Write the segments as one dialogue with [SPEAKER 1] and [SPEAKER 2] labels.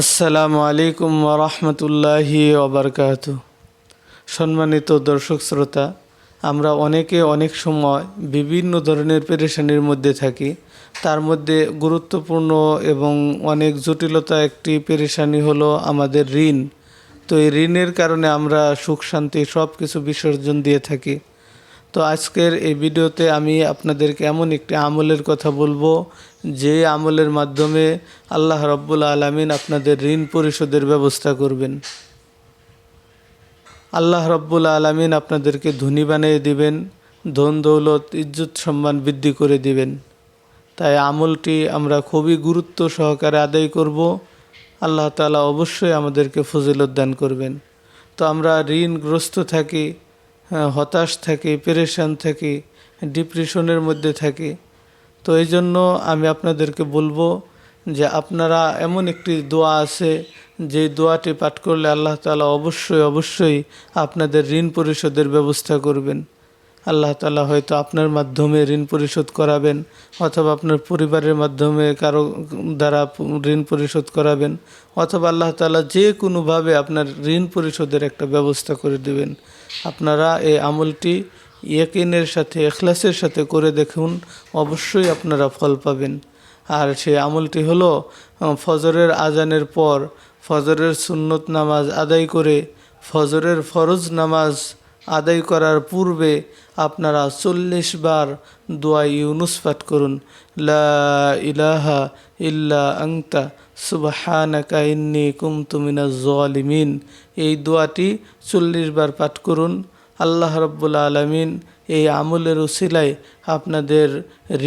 [SPEAKER 1] আসসালামু আলাইকুম ওরহমতুল্লাহি ওবরকাত। সম্মানিত দর্শক শ্রোতা, আমরা অনেকে অনেক সময় বিভিন্ন ধরনের পেরেশানির মধ্যে থাকি। তার মধ্যে গুরুত্বপূর্ণ এবং অনেক জটিলতা একটি পেরেশানি হলো আমাদের ঋণ। তো এই ঋণের কারণে আমরা সুখ শান্তি সব কিছু বিসর্জন দিয়ে থাকি। তো আজকের এই ভিডিওতে আমি আপনাদেরকে এমন একটি আমলের কথা বলবো, যে আমলের মাধ্যমে আল্লাহ রাব্বুল আলামিন আপনাদের ঋণ পরিশোধের ব্যবস্থা করবেন। আল্লাহ রাব্বুল আলামিন আপনাদেরকে ধনী বানিয়ে দিবেন, ধন দৌলত ইজ্জত সম্মান বৃদ্ধি করে দিবেন। তাই আমলটি আমরা খুবই গুরুত্ব সহকারে আদায় করব। আল্লাহ তাআলা অবশ্যই আমাদেরকে ফজিলত দান করবেন। তো আমরা ঋণগ্রস্ত থাকি, হতাশ থাকি, পেরেশান থাকি, ডিপ্রেশনের মধ্যে থাকি। তো এই জন্য আমি আপনাদেরকে বলবো যে আপনারা এমন একটি দোয়া আছে, যে দোয়াটি পাঠ করলে আল্লাহ তাআলা অবশ্যই আপনাদের ঋণ পরিশোধের ব্যবস্থা করবেন। আল্লাহ তাআলা হয়তো আপনার মাধ্যমে ঋণ পরিশোধ করাবেন, অথবা আপনার পরিবারের মাধ্যমে কারো দ্বারা ঋণ পরিশোধ করাবেন, অথবা আল্লাহ তাআলা যে কোনোভাবে আপনার ঋণ পরিশোধের একটা ব্যবস্থা করে দেবেন। আপনারা এই আমলটি ইয়াকিনের সাথে, ইখলাসের সাথে করে দেখুন, অবশ্যই আপনারা ফল পাবেন। আর সেই আমলটি হলো ফজরের আজানের পর ফজরের সুন্নত নামাজ আদায় করে ফজরের ফরজ নামাজ আদায় করার পূর্বে আপনারা 40 বার দোয়া ইউনুস পাঠ করুন। লা ইলাহা ইল্লা আনতা সুবহানাকা ইন্নী কুনতু মিনাজ জালিমিন। এই দোয়াটি 40 বার পাঠ করুন। আল্লাহ রাব্বুল আলামিন এই আমলের উসিলায় আপনাদের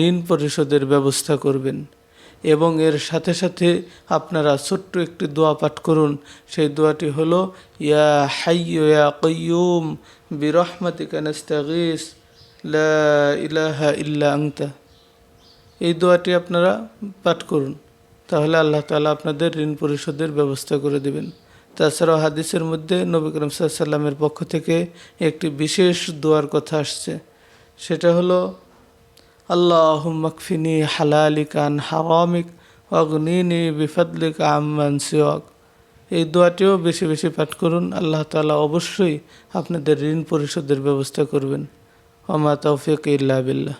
[SPEAKER 1] ঋণ পরিশোধের ব্যবস্থা করবেন। এবং এর সাথে সাথে আপনারা ছোট্ট একটি দোয়া পাঠ করুন। সেই দোয়াটি হলো, ইয়া হাইয়্যু ইয়া কাইয়্যুম বিরহমাতিকা নাস্তাগীস লা ইলাহা ইল্লা আনতা। এই দোয়াটি আপনারা পাঠ করুন, তাহলে আল্লাহ তাআলা আপনাদের ঋণ পরিশোধের ব্যবস্থা করে দেবেন। তাছাড়াও হাদিসের মধ্যে নবী করিম সাল্লাল্লাহু আলাইহি ওয়াসাল্লামের পক্ষ থেকে একটি বিশেষ দোয়ার কথা আসছে। সেটা হলো, আল্লাহুম্মা কফিনি হালালিকা আন হারামিক ওয়াগনিনি বিফাদলিকা আম্মান সিওয়াক। এই দোয়াটিও বেশি বেশি পাঠ করুন। আল্লাহ তাআলা অবশ্যই আপনাদের ঋণ পরিশোধের ব্যবস্থা করবেন। ওয়া মা তাওফীক ইল্লা বিল্লাহ।